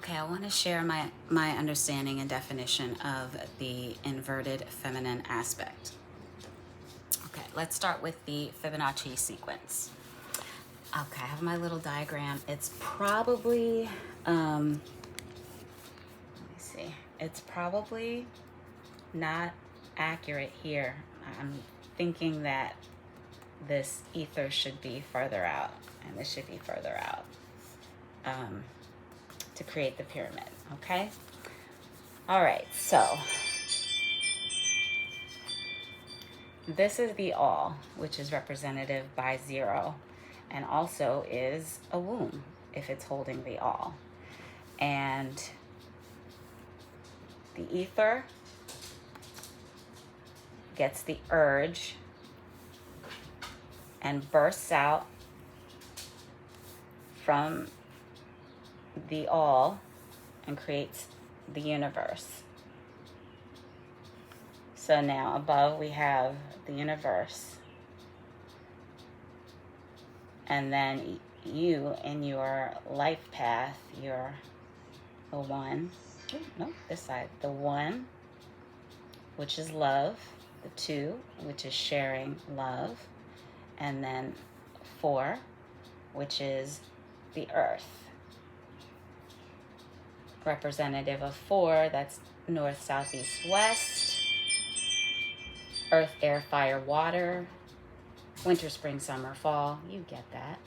Okay, I want to share my understanding and definition of the inverted feminine aspect. Okay, let's start with the Fibonacci sequence. Okay, I have my little diagram. It's probably, let me see, it's probably not accurate here. I'm thinking that this ether should be further out, and this should be further out to create the pyramid, okay? All right, so this is the all, which is representative by 0, and also is a womb if it's holding the all. And the ether gets the urge and bursts out from the all and creates the universe. So now above we have the universe, and then you in your life path, you're the one, no, this side, the one, which is love, the 2, which is sharing love, and then 4, which is the earth. Representative of 4, that's north, south, east, west. Earth, air, fire, water. Winter, spring, summer, fall. You get that.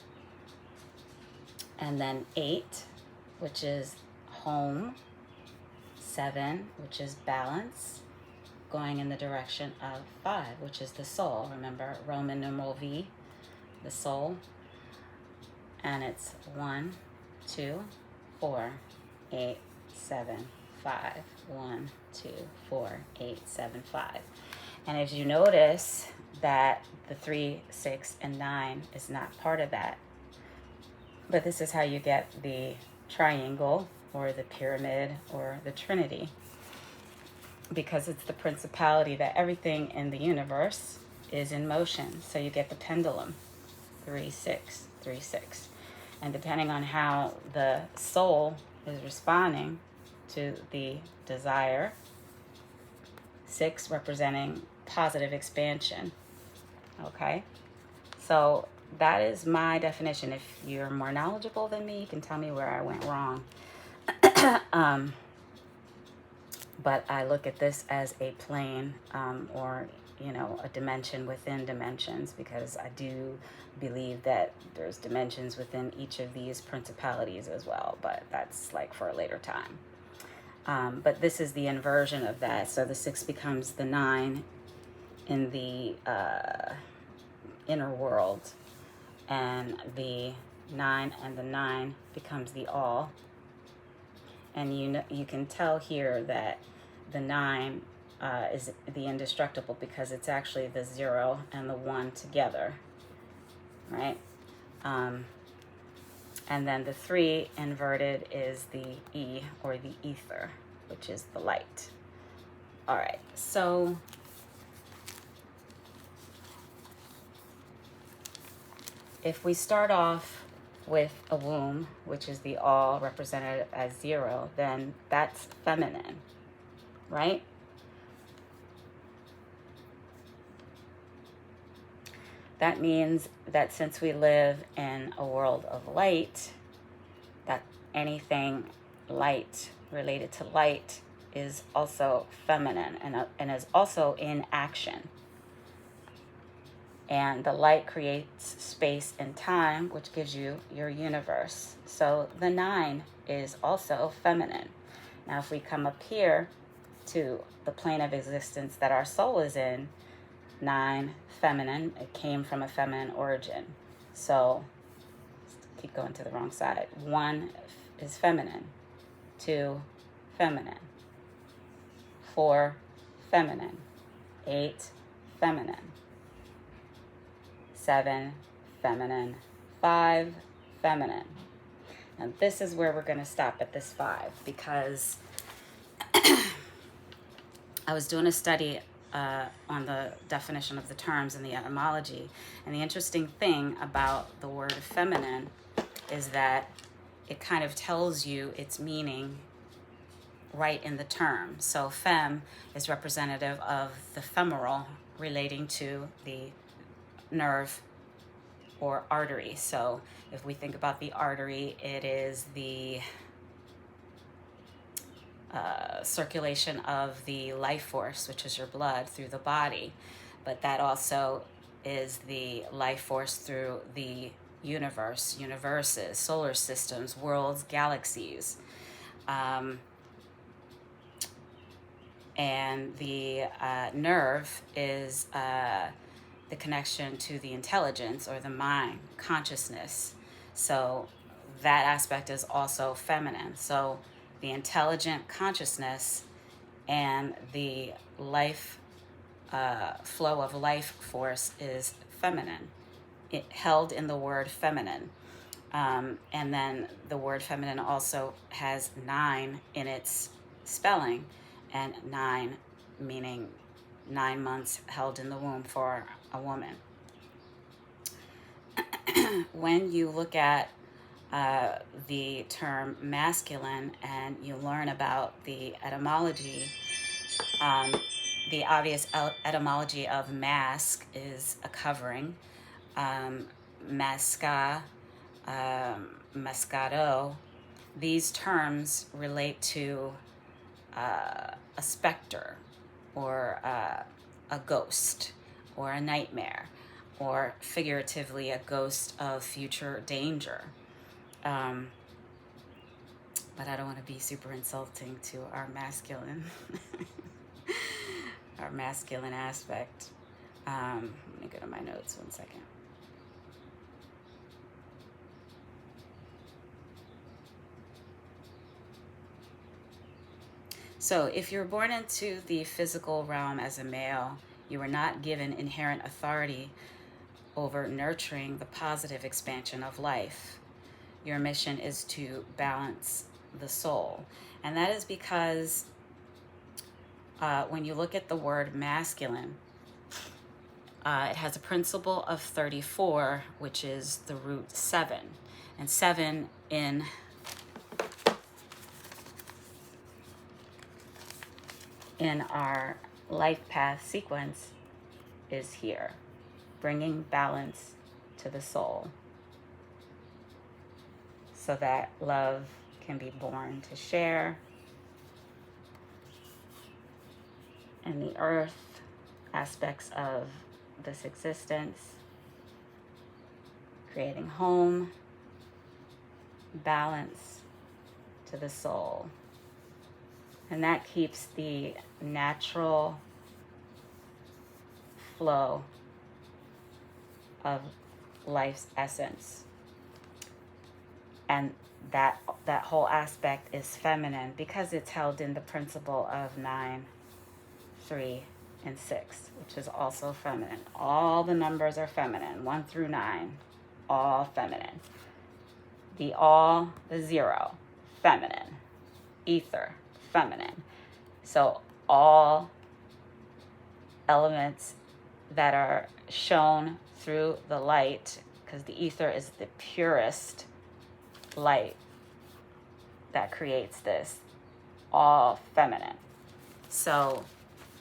And then 8, which is home. 7, which is balance, going in the direction of 5, which is the soul. Remember, Roman numeral V, the soul. And it's 1, 2, 4, 8, 7, 5. 1, 2, 4, 8, 7, 5. And as you notice that the 3, 6, and 9 is not part of that. But this is how you get the triangle or the pyramid or the Trinity, because it's the principality that everything in the universe is in motion. So you get the pendulum, 3, 6, 3, 6. And depending on how the soul is responding to the desire, 6 representing positive expansion. Okay, so that is my definition. If you're more knowledgeable than me, you can tell me where I went wrong. But I look at this as a plane, or a dimension within dimensions, because I do believe that there's dimensions within each of these principalities as well, but that's like for a later time. But this is the inversion of that. So the 6 becomes the 9 in the inner world, and the 9 and the 9 becomes the all. And you can tell here that the 9 is the indestructible, because it's actually the 0 and the 1 together, right? And then the 3 inverted is the E, or the ether, which is the light. All right, so if we start off with a womb, which is the all represented as 0, then that's feminine, right? That means that since we live in a world of light, that anything light, related to light, is also feminine and is also in action. And the light creates space and time, which gives you your universe. So the 9 is also feminine. Now, if we come up here to the plane of existence that our soul is in, 9, feminine. It came from a feminine origin. So keep going to the wrong side. 1 is feminine. 2, feminine. 4, feminine. 8, feminine. 7, feminine. 5, feminine. And this is where we're going to stop at this 5, because I was doing a study on the definition of the terms and the etymology. And the interesting thing about the word feminine is that it kind of tells you its meaning right in the term. So fem is representative of the femoral, relating to the nerve or artery. So if we think about the artery, it is the circulation of the life force, which is your blood, through the body. But that also is the life force through the universe, universes, solar systems, worlds, galaxies. And the nerve is the connection to the intelligence or the mind, consciousness. So that aspect is also feminine. So the intelligent consciousness and the life flow of life force is feminine, held in the word feminine. And then the word feminine also has 9 in its spelling, and 9 meaning 9 months held in the womb for a woman. When you look at the term masculine and you learn about the etymology, the obvious etymology of mask is a covering. Masca, mascado, these terms relate to a specter or a ghost or a nightmare, or figuratively a ghost of future danger. But I don't want to be super insulting to our masculine our masculine aspect. Let me go to my notes 1 second. So if you're born into the physical realm as a male, you are not given inherent authority over nurturing the positive expansion of life. Your mission is to balance the soul. And that is because when you look at the word masculine, it has a principle of 34, which is the root 7. And 7 in our life path sequence is here, bringing balance to the soul so that love can be born to share, and the earth aspects of this existence, creating home, balance to the soul. And that keeps the natural flow of life's essence. And that whole aspect is feminine because it's held in the principle of 9, 3, and 6, which is also feminine. All the numbers are feminine, 1 through 9, all feminine. The 0, feminine. Ether, feminine. So all elements that are shown through the light, because the ether is the purest light that creates this, all feminine. So